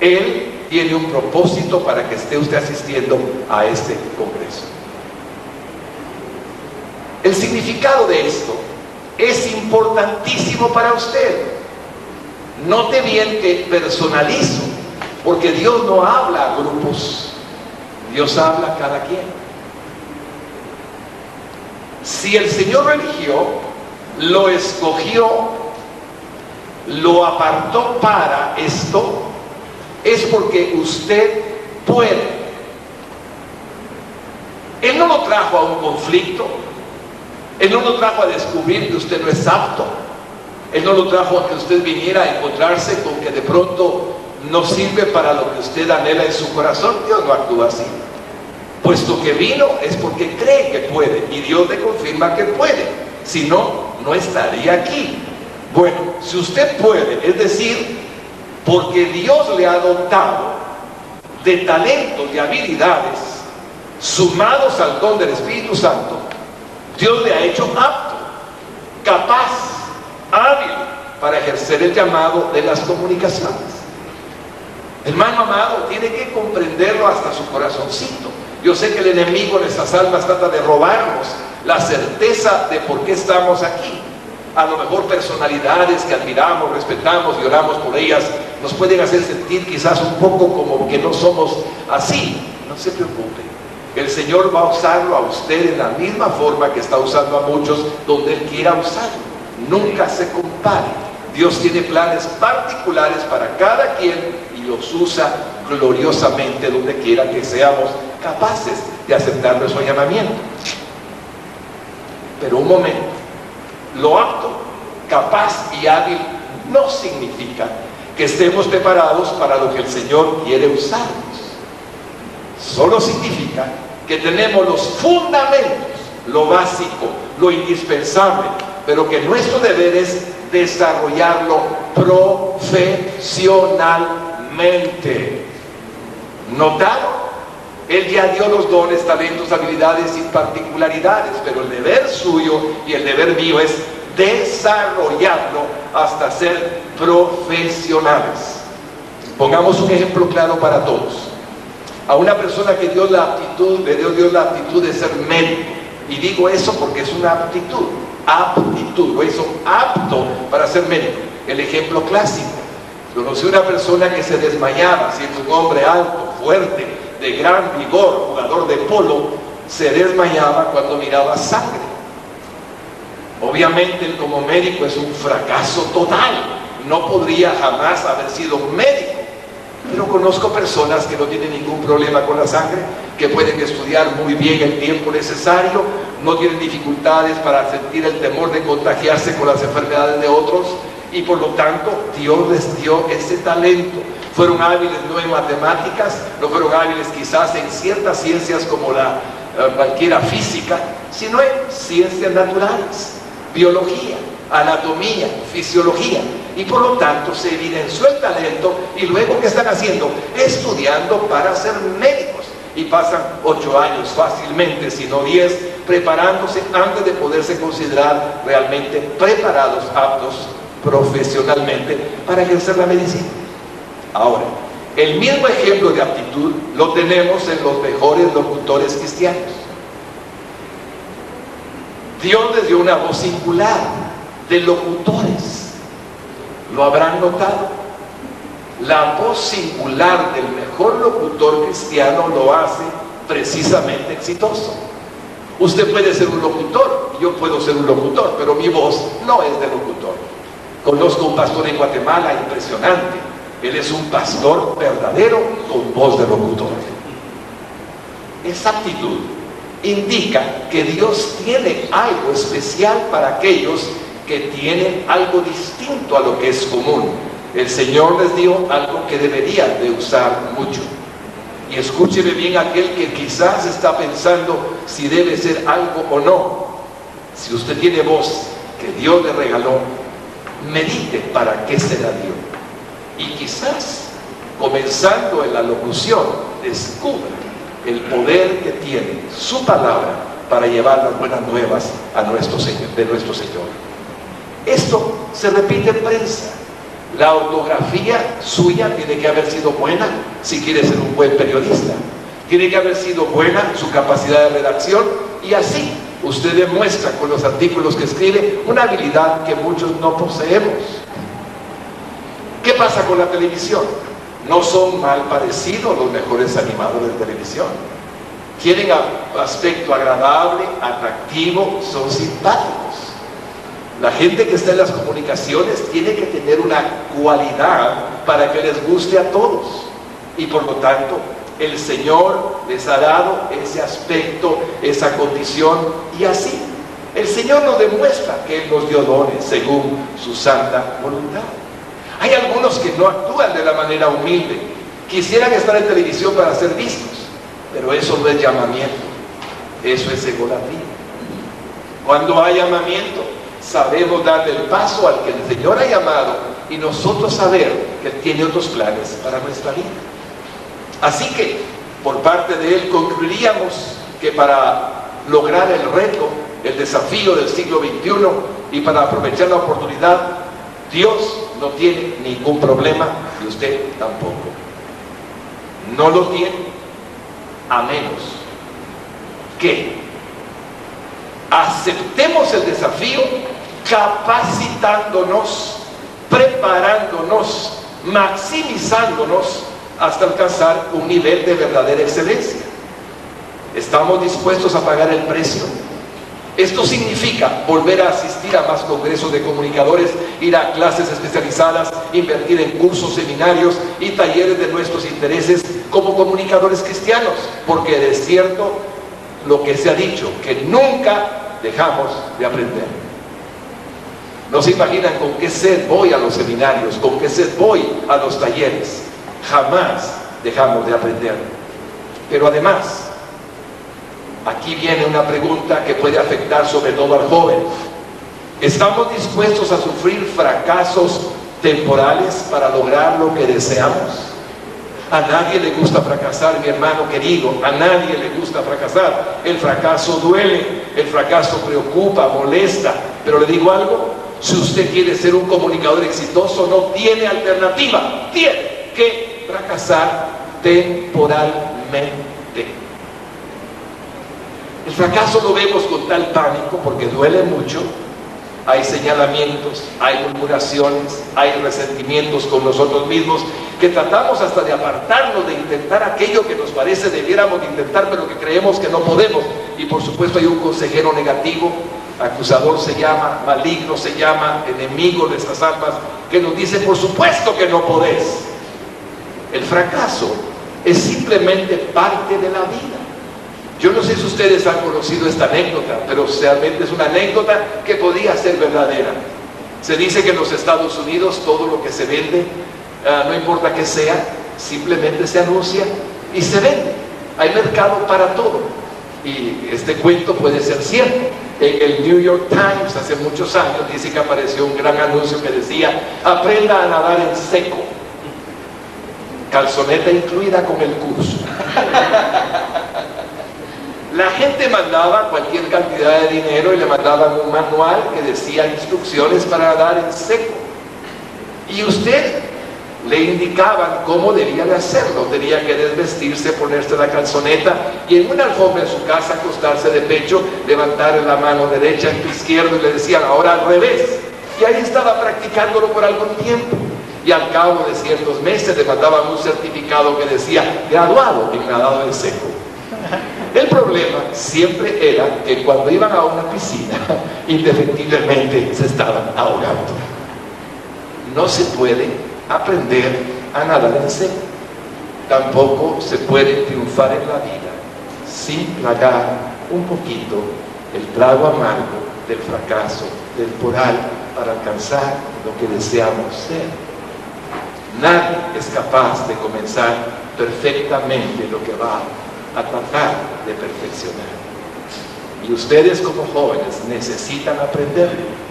Él tiene un propósito para que esté usted asistiendo a este congreso. El significado de esto es importantísimo para usted. Note bien que personalizo, porque Dios no habla a grupos, Dios habla a cada quien. Si el Señor lo eligió, lo escogió, lo apartó para esto, es porque usted puede. Él no lo trajo a un conflicto, Él no lo trajo a descubrir que usted no es apto, Él no lo trajo a que usted viniera a encontrarse con que de pronto no sirve para lo que usted anhela en su corazón. Dios no actúa así. Puesto que vino es porque cree que puede, y Dios le confirma que puede. Si no, no estaría aquí. Bueno, si usted puede, es decir, porque Dios le ha dotado de talentos y habilidades sumados al don del Espíritu Santo, Dios le ha hecho apto, capaz, hábil para ejercer el llamado de las comunicaciones. Hermano amado, tiene que comprenderlo hasta su corazoncito. Yo sé que el enemigo en nuestras almas trata de robarnos la certeza de por qué estamos aquí. A lo mejor personalidades que admiramos, respetamos y oramos por ellas nos pueden hacer sentir quizás un poco como que no somos así. No se preocupe, el Señor va a usarlo a usted en la misma forma que está usando a muchos donde Él quiera usarlo. Nunca se compare. Dios tiene planes particulares para cada quien y los usa gloriosamente donde quiera que seamos capaces de aceptar nuestro llamamiento. Pero un momento, lo apto, capaz y hábil no significa que estemos preparados para lo que el Señor quiere usarnos. Solo significa que tenemos los fundamentos, lo básico, lo indispensable, pero que nuestro deber es desarrollarlo profesionalmente. ¿Notado? Él ya dio los dones, talentos, habilidades y particularidades, pero el deber suyo y el deber mío es desarrollarlo hasta ser profesionales. Pongamos un ejemplo claro para todos. A una persona que dio la aptitud, le dio Dios la aptitud de ser médico, y digo eso porque es una aptitud, lo hizo apto para ser médico. El ejemplo clásico: conocí una persona que se desmayaba, siendo un hombre alto, fuerte, de gran vigor, jugador de polo, se desmayaba cuando miraba sangre. Obviamente él como médico es un fracaso total, no podría jamás haber sido un médico. Pero conozco personas que no tienen ningún problema con la sangre, que pueden estudiar muy bien el tiempo necesario, no tienen dificultades para sentir el temor de contagiarse con las enfermedades de otros, y por lo tanto Dios les dio ese talento. Fueron hábiles no en matemáticas, no fueron hábiles quizás en ciertas ciencias como cualquiera física, sino en ciencias naturales, biología, anatomía, fisiología. y por lo tanto se evidenció el talento, y luego ¿qué están haciendo? Estudiando para ser médicos, y pasan 8 años fácilmente, si no 10, preparándose antes de poderse considerar realmente preparados, aptos profesionalmente para ejercer la medicina. Ahora, el mismo ejemplo de aptitud lo tenemos en los mejores locutores cristianos. Dios les dio una voz singular de locutores. ¿Lo habrán notado? La voz singular del mejor locutor cristiano lo hace precisamente exitoso. Usted puede ser un locutor, yo puedo ser un locutor, pero mi voz no es de locutor. Conozco un pastor en Guatemala impresionante. Él es un pastor verdadero con voz de locutor. Esa aptitud indica que Dios tiene algo especial para aquellos que tienen algo distinto a lo que es común. El Señor les dio algo que deberían de usar mucho. Y escúcheme bien aquel que quizás está pensando si debe ser algo o no. Si usted tiene voz que Dios le regaló, medite para qué se la dio. Y quizás, comenzando en la locución, descubra el poder que tiene su palabra para llevar las buenas nuevas a nuestro Señor, de nuestro Señor. Esto se repite en prensa. La ortografía suya tiene que haber sido buena si quiere ser un buen periodista. Tiene que haber sido buena su capacidad de redacción, y así usted demuestra con los artículos que escribe una habilidad que muchos no poseemos. ¿Qué pasa con la televisión? No son mal parecidos los mejores animadores de televisión. Tienen aspecto agradable, atractivo, son simpáticos. La gente que está en las comunicaciones tiene que tener una cualidad para que les guste a todos. Y por lo tanto, el Señor les ha dado ese aspecto, esa condición, y así el Señor nos demuestra que Él nos dio dones según su santa voluntad. Hay algunos que no actúan de la manera humilde. Quisieran estar en televisión para ser vistos, pero eso no es llamamiento, eso es egolatría. Cuando hay llamamiento, sabemos darle el paso al que el Señor ha llamado, y nosotros saber que Él tiene otros planes para nuestra vida. Así que, por parte de Él, concluiríamos que para lograr el reto, el desafío del siglo XXI, y para aprovechar la oportunidad, Dios no tiene ningún problema, y usted tampoco. No lo tiene, a menos que aceptemos el desafío capacitándonos, preparándonos, maximizándonos hasta alcanzar un nivel de verdadera excelencia. ¿Estamos dispuestos a pagar el precio? Esto significa volver a asistir a más congresos de comunicadores, ir a clases especializadas, invertir en cursos, seminarios y talleres de nuestros intereses como comunicadores cristianos, porque es cierto lo que se ha dicho, que nunca dejamos de aprender. No se imaginan con qué sed voy a los seminarios, con qué sed voy a los talleres. Jamás dejamos de aprender. Pero además, aquí viene una pregunta que puede afectar sobre todo al joven. ¿Estamos dispuestos a sufrir fracasos temporales para lograr lo que deseamos? A nadie le gusta fracasar, mi hermano querido, a nadie le gusta fracasar. El fracaso duele, el fracaso preocupa, molesta, pero le digo algo, si usted quiere ser un comunicador exitoso, no tiene alternativa, tiene que fracasar temporalmente. El fracaso lo vemos con tal pánico porque duele mucho. Hay señalamientos, hay murmuraciones, hay resentimientos con nosotros mismos, que tratamos hasta de apartarnos de intentar aquello que nos parece debiéramos de intentar, pero que creemos que no podemos. Y por supuesto hay un consejero negativo, acusador se llama, maligno se llama, enemigo de nuestras almas, que nos dice por supuesto que no podés. El fracaso es simplemente parte de la vida. Yo no sé si ustedes han conocido esta anécdota, pero realmente es una anécdota que podría ser verdadera. Se dice que en los Estados Unidos todo lo que se vende, no importa qué sea, simplemente se anuncia y se vende. Hay mercado para todo. Y este cuento puede ser cierto. En el New York Times hace muchos años dice que apareció un gran anuncio que decía: aprenda a nadar en seco, calzoneta incluida con el curso. La gente mandaba cualquier cantidad de dinero y le mandaban un manual que decía instrucciones para nadar en seco, y usted le indicaban cómo debía de hacerlo. Tenía que desvestirse, ponerse la calzoneta y en una alfombra en su casa acostarse de pecho, levantar la mano derecha en tu izquierdo, y le decían ahora al revés, y ahí estaba practicándolo por algún tiempo, y al cabo de ciertos meses le mandaban un certificado que decía graduado en nadado en seco. El problema siempre era que cuando iban a una piscina, indefectiblemente se estaban ahogando. No se puede aprender a nadar en seco. Tampoco se puede triunfar en la vida sin tragar un poquito el trago amargo del fracaso temporal para alcanzar lo que deseamos ser. Nadie es capaz de comenzar perfectamente lo que va a tratar de perfeccionar. Y ustedes como jóvenes necesitan aprenderlo.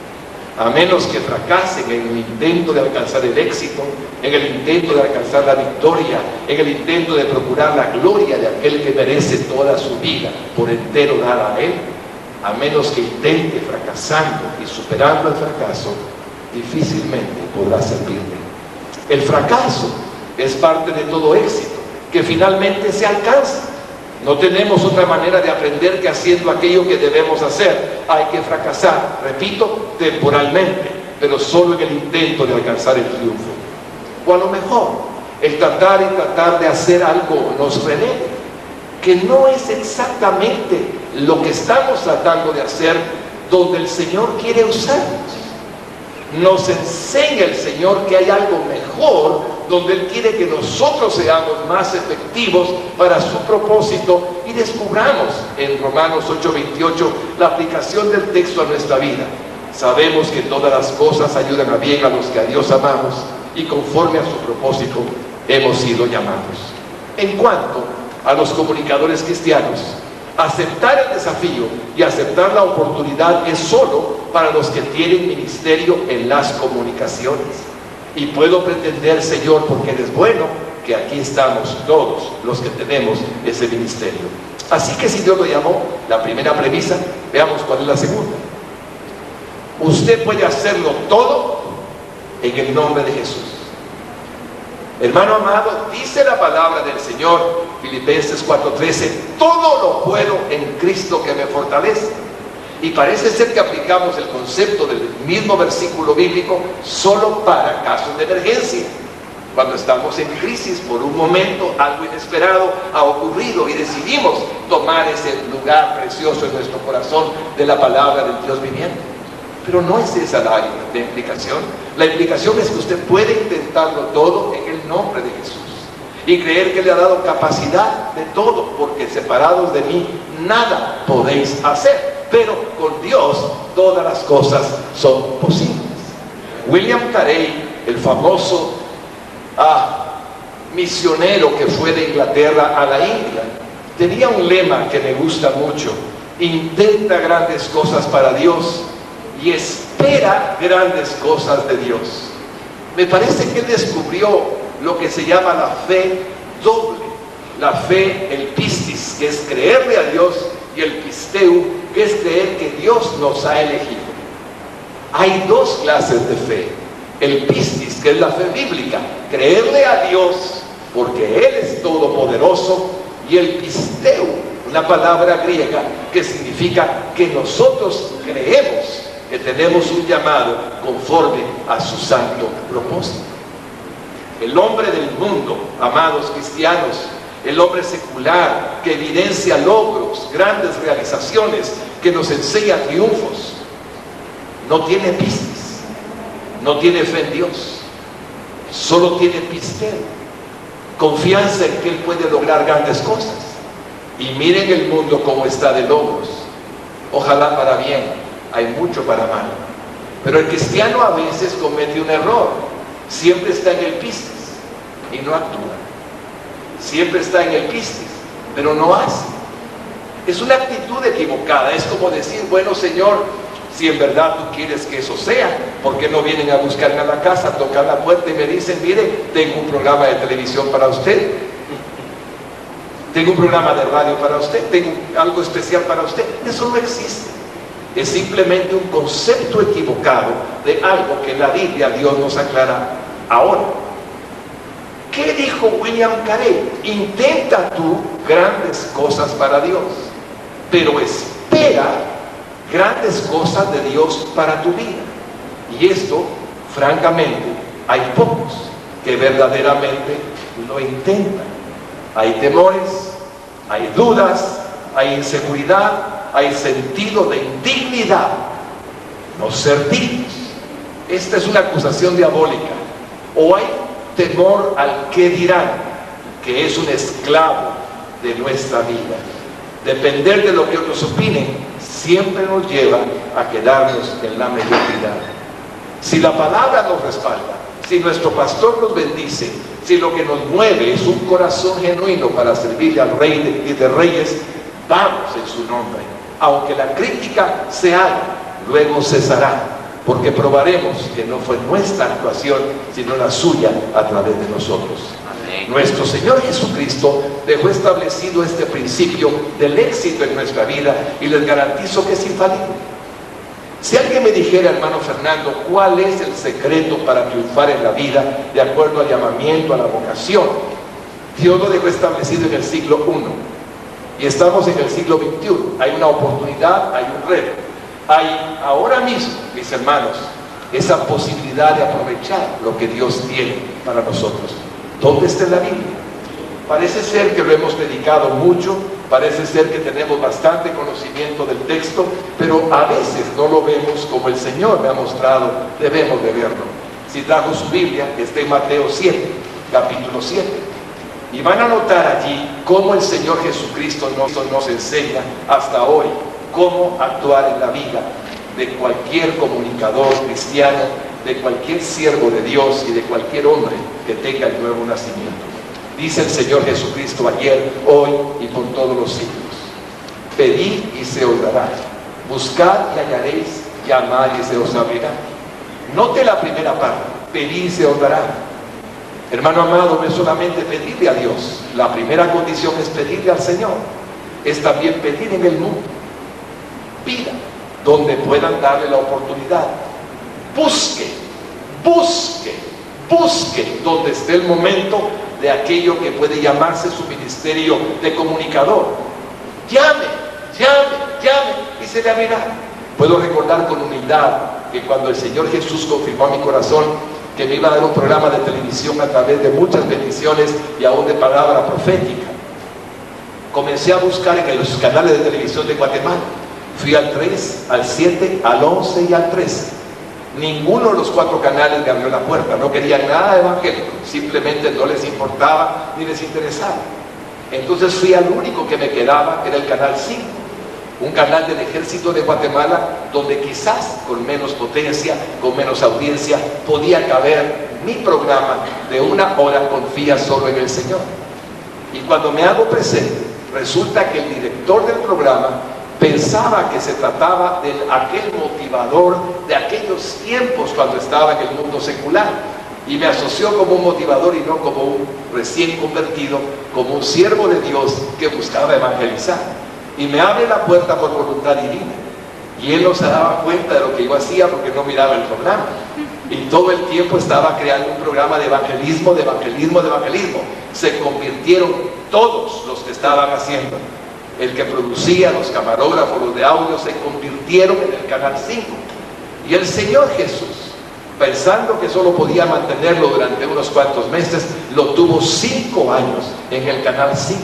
A menos que fracasen en el intento de alcanzar el éxito, en el intento de alcanzar la victoria, en el intento de procurar la gloria de aquel que merece toda su vida por entero dar a él, a menos que intente fracasando y superando el fracaso, difícilmente podrá servirle. El fracaso es parte de todo éxito que finalmente se alcanza. No tenemos otra manera de aprender que haciendo aquello que debemos hacer. Hay que fracasar, repito, temporalmente, pero solo en el intento de alcanzar el triunfo. O a lo mejor, el tratar de hacer algo nos relegue, que no es exactamente lo que estamos tratando de hacer donde el Señor quiere usarnos. Nos enseña el Señor que hay algo mejor donde Él quiere que nosotros seamos más efectivos para su propósito, y descubramos en Romanos 8:28 la aplicación del texto a nuestra vida. Sabemos que todas las cosas ayudan a bien a los que a Dios amamos y conforme a su propósito hemos sido llamados. En cuanto a los comunicadores cristianos, aceptar el desafío y aceptar la oportunidad es solo para los que tienen ministerio en las comunicaciones. Y puedo pretender, Señor, porque eres bueno, que aquí estamos todos los que tenemos ese ministerio. Así que si Dios lo llamó, la primera premisa, veamos cuál es la segunda. Usted puede hacerlo todo en el nombre de Jesús. Hermano amado, dice la palabra del Señor, Filipenses 4:13, todo lo puedo en Cristo que me fortalece. Y parece ser que aplicamos el concepto del mismo versículo bíblico solo para casos de emergencia. Cuando estamos en crisis, por un momento algo inesperado ha ocurrido y decidimos tomar ese lugar precioso en nuestro corazón de la palabra del Dios viviente. Pero no es esa la implicación. La implicación es que usted puede intentarlo todo en el nombre de Jesús y creer que le ha dado capacidad de todo, porque separados de mí nada podéis hacer, pero con Dios todas las cosas son posibles. William Carey, el famoso misionero que fue de Inglaterra a la India, tenía un lema que me gusta mucho: intenta grandes cosas para Dios y espera grandes cosas de Dios. Me parece que él descubrió lo que se llama la fe doble. La fe, el pistis, que es creerle a Dios, y el pisteu, que es creer que Dios nos ha elegido. Hay dos clases de fe: el pistis, que es la fe bíblica, creerle a Dios porque Él es todopoderoso, y el pisteu, una palabra griega que significa que nosotros creemos que tenemos un llamado conforme a su santo propósito. El hombre del mundo, amados cristianos, el hombre secular que evidencia logros, grandes realizaciones, que nos enseña triunfos, no tiene pistis, no tiene fe en Dios, solo tiene pisteo, confianza en que Él puede lograr grandes cosas. Y miren el mundo como está de logros, ojalá para bien, hay mucho para mal, pero el cristiano a veces comete un error. Siempre está en el pistis y no actúa. Siempre está en el pistis, pero no hace. Es una actitud equivocada. Es como decir, bueno, Señor, si en verdad tú quieres que eso sea, ¿por qué no vienen a buscarme a la casa, a tocar la puerta y me dicen, mire, tengo un programa de televisión para usted, tengo un programa de radio para usted, tengo algo especial para usted? Eso no existe. Es simplemente un concepto equivocado de algo que en la Biblia Dios nos aclara ahora. ¿Qué dijo William Carey? Intenta tú grandes cosas para Dios, pero espera grandes cosas de Dios para tu vida. Y esto, francamente, hay pocos que verdaderamente lo intentan. Hay temores, hay dudas, hay inseguridad, hay sentido de indignidad, no ser dignos. Esta es una acusación diabólica. O hay temor al que dirán, que es un esclavo de nuestra vida. Depender de lo que otros opinen siempre nos lleva a quedarnos en la mediocridad. Si la palabra nos respalda, si nuestro pastor nos bendice, si lo que nos mueve es un corazón genuino para servirle al Rey de Reyes, vamos en su nombre. Aunque la crítica se haga, luego cesará, porque probaremos que no fue nuestra actuación, sino la suya a través de nosotros. Amén. Nuestro Señor Jesucristo dejó establecido este principio del éxito en nuestra vida y les garantizo que es infalible. Si alguien me dijera, hermano Fernando, ¿cuál es el secreto para triunfar en la vida de acuerdo al llamamiento, a la vocación? Dios lo dejó establecido en el siglo I y estamos en el siglo XXI. Hay una oportunidad, hay un reto. Hay ahora mismo, mis hermanos, esa posibilidad de aprovechar lo que Dios tiene para nosotros. ¿Dónde está la Biblia? Parece ser que lo hemos predicado mucho, parece ser que tenemos bastante conocimiento del texto, pero a veces no lo vemos como el Señor me ha mostrado, debemos de verlo. Si trajo su Biblia, está en Mateo 7, capítulo 7. Y van a notar allí cómo el Señor Jesucristo nos enseña hasta hoy cómo actuar en la vida de cualquier comunicador cristiano, de cualquier siervo de Dios y de cualquier hombre que tenga el nuevo nacimiento. Dice el Señor Jesucristo ayer, hoy y por todos los siglos: pedid y se os dará, buscad y hallaréis, llamad y se os abrirá. Note la primera parte: pedid y se os dará. Hermano amado, no es solamente pedirle a Dios, la primera condición es pedirle al Señor, es también pedir en el mundo. Pida donde puedan darle la oportunidad. Busque, busque, busque donde esté el momento de aquello que puede llamarse su ministerio de comunicador. Llame, llame, llame y se le abrirá. Puedo recordar con humildad que cuando el Señor Jesús confirmó a mi corazón que me iba a dar un programa de televisión a través de muchas bendiciones y aún de palabra profética, comencé a buscar en los canales de televisión de Guatemala. Fui al 3, al 7, al 11 y al 13. Ninguno de los 4 canales me abrió la puerta. No querían nada evangélico, simplemente no les importaba ni les interesaba. Entonces fui al único que me quedaba, que era el canal 5, un canal del Ejército de Guatemala, donde quizás con menos potencia, con menos audiencia, podía caber mi programa de 1 hora, Confía solo en el Señor. Y cuando me hago presente, resulta que el director del programa pensaba que se trataba de aquel motivador de aquellos tiempos cuando estaba en el mundo secular, y me asoció como un motivador y no como un recién convertido, como un siervo de Dios que buscaba evangelizar. Y me abre la puerta por voluntad divina, y él no se daba cuenta de lo que yo hacía porque no miraba el programa, y todo el tiempo estaba creando un programa de evangelismo, de evangelismo, de evangelismo. Se convirtieron todos los que estaban haciendo. El que producía, los camarógrafos, los de audio, se convirtieron en el canal 5. Y el Señor Jesús, pensando que solo podía mantenerlo durante unos cuantos meses, lo tuvo 5 años en el canal 5.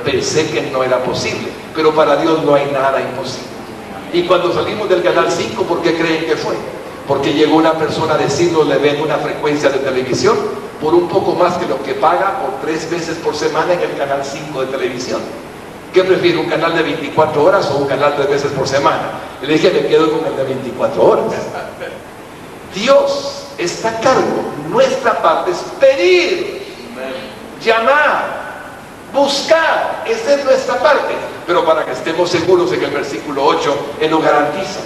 Pensé que no era posible, pero para Dios no hay nada imposible. Y cuando salimos del canal 5, ¿por qué creen que fue? Porque llegó una persona a decirnos: le vendo una frecuencia de televisión por un poco más que lo que paga por 3 veces por semana en el canal 5 de televisión. ¿Qué prefiere, un canal de 24 horas o un canal 3 veces por semana? Y le dije: me quedo con el de 24 horas. Dios está a cargo. Nuestra parte es pedir, llamar, buscar. Esa es nuestra parte. pero para que estemos seguros, en el versículo 8, Él lo garantiza.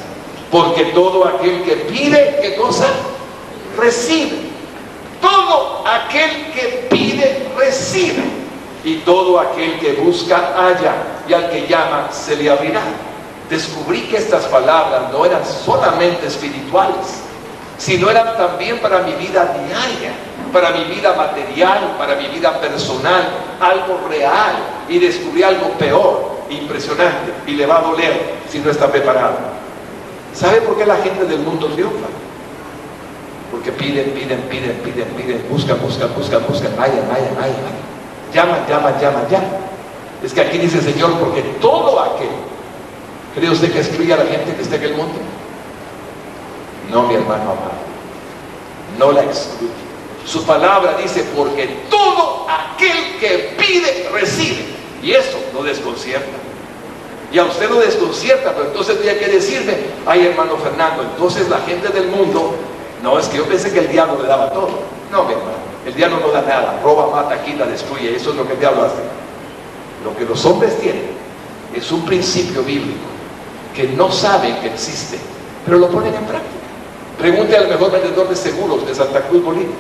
Porque todo aquel que pide, ¿qué cosa? Recibe. Todo aquel que pide, recibe. Y todo aquel que busca, halla. Y al que llama, se le abrirá. Descubrí que estas palabras no eran solamente espirituales, sino eran también para mi vida diaria, para mi vida material, para mi vida personal, algo real. Y descubrí algo peor, impresionante, y le va a doler si no está preparado. ¿Sabe por qué la gente del mundo triunfa? Porque piden, buscan, llaman. Es que aquí dice el Señor, porque todo aquel. ¿Cree usted que excluye a la gente que está en el mundo? No, mi hermano amado, no la excluye. Su palabra dice, porque todo aquel que pide, recibe. Y eso lo desconcierta. Y a usted lo desconcierta, pero entonces tiene que decirme, ay, hermano Fernando, entonces la gente del mundo, no, es que yo pensé que el diablo le daba todo. No, mi hermano, el diablo no da nada, roba, mata, quita, destruye. Eso es lo que el diablo hace. Lo que los hombres tienen es un principio bíblico que no saben que existe, pero lo ponen en práctica. Pregúntele al mejor vendedor de seguros de Santa Cruz, Bolivia.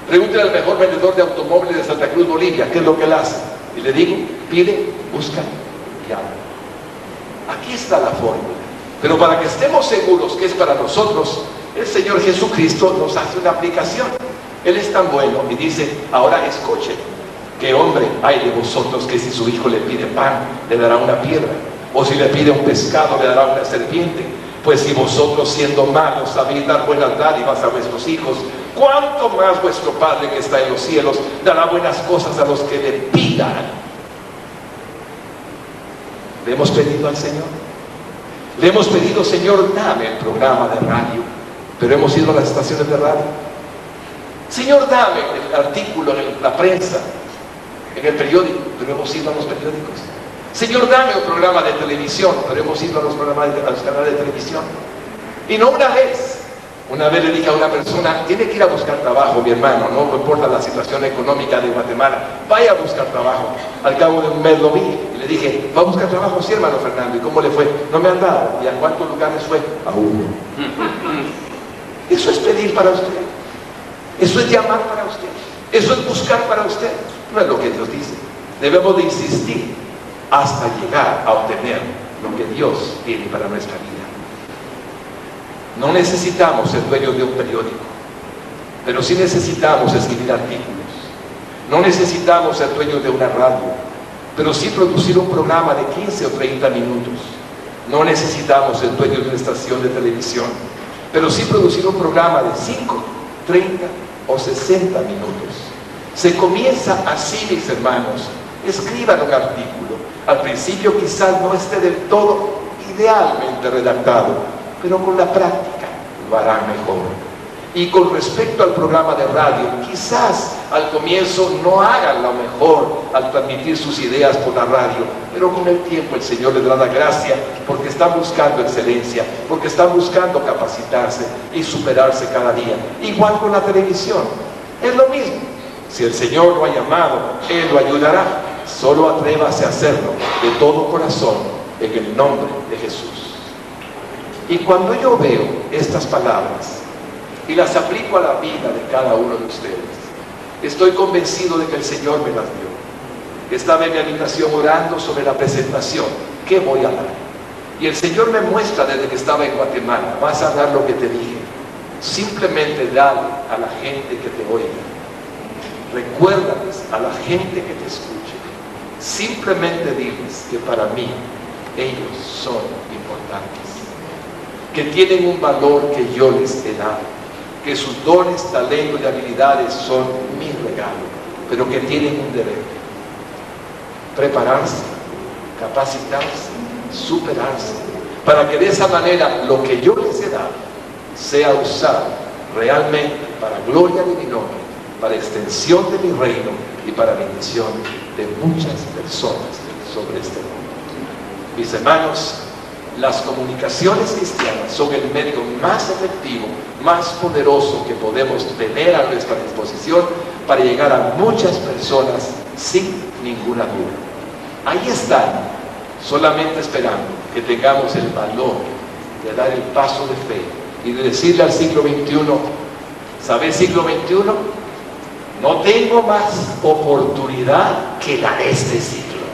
Pregúntele al mejor vendedor de automóviles de Santa Cruz, Bolivia, qué es lo que él hace. Y le digo, pide, busca, llama. Aquí está la fórmula. Pero para que estemos seguros que es para nosotros, el Señor Jesucristo nos hace una aplicación. Él es tan bueno y dice, ahora escuchen, que hombre hay de vosotros que si su hijo le pide pan, le dará una piedra, o si le pide un pescado, le dará una serpiente. Pues si vosotros, siendo malos, sabéis dar buenas dádivas a vuestros hijos, ¿cuánto más vuestro Padre que está en los cielos dará buenas cosas a los que le pidan? ¿Le hemos pedido al Señor? Le hemos pedido, Señor, dame el programa de radio, pero hemos ido a las estaciones de radio. Señor, dame el artículo en la prensa, en el periódico, pero hemos ido a los periódicos. Señor, dame un programa de televisión, pero hemos ido a los canales de televisión. Y no una vez le dije a una persona, tiene que ir a buscar trabajo, mi hermano, no importa la situación económica de Guatemala, vaya a buscar trabajo. Al cabo de un mes lo vi y le dije, ¿va a buscar trabajo? Sí, hermano Fernando. ¿Y cómo le fue? No me han dado. ¿Y a cuántos lugares fue? A uno. Eso es pedir para usted. Eso es llamar para usted. Eso es buscar para usted. No es lo que Dios dice. Debemos de insistir hasta llegar a obtener lo que Dios tiene para nuestra vida. No necesitamos ser dueños de un periódico, pero sí necesitamos escribir artículos. No necesitamos ser dueños de una radio, pero sí producir un programa de 15 o 30 minutos. No necesitamos ser dueños de una estación de televisión, pero sí producir un programa de 5, 30 o 60 minutos. Se comienza así, mis hermanos. Escriban un artículo. Al principio quizás no esté del todo idealmente redactado, pero con la práctica lo harán mejor. Y con respecto al programa de radio, quizás al comienzo no hagan lo mejor al transmitir sus ideas por la radio, pero con el tiempo el Señor les dará la gracia, porque están buscando excelencia, porque están buscando capacitarse y superarse cada día. Igual con la televisión, es lo mismo. Si el Señor lo ha llamado, Él lo ayudará. Solo atrévase a hacerlo de todo corazón en el nombre de Jesús. Y cuando yo veo estas palabras y las aplico a la vida de cada uno de ustedes, estoy convencido de que el Señor me las dio. Estaba en mi habitación orando sobre la presentación. ¿Qué voy a dar? Y el Señor me muestra desde que estaba en Guatemala, vas a dar lo que te dije. Simplemente dale a la gente que te oiga. Recuérdales a la gente que te escuche. Simplemente diles que para mí ellos son importantes, que tienen un valor que yo les he dado, que sus dones, talentos y habilidades son mi regalo, pero que tienen un deber: prepararse, capacitarse, superarse, para que de esa manera lo que yo les he dado sea usado realmente para gloria de mi nombre, para extensión de mi reino y para bendición de muchas personas sobre este mundo. Mis hermanos, las comunicaciones cristianas son el medio más efectivo, más poderoso que podemos tener a nuestra disposición para llegar a muchas personas sin ninguna duda. Ahí están solamente esperando que tengamos el valor de dar el paso de fe y de decirle al siglo XXI, ¿sabes siglo XXI? No tengo más oportunidad que la de este siglo,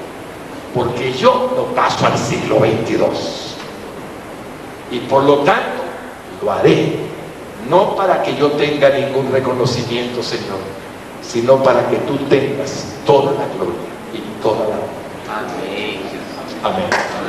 porque yo no paso al siglo XXII. Y por lo tanto, lo haré, no para que yo tenga ningún reconocimiento, Señor, sino para que tú tengas toda la gloria y toda la honra. Amén. Amén.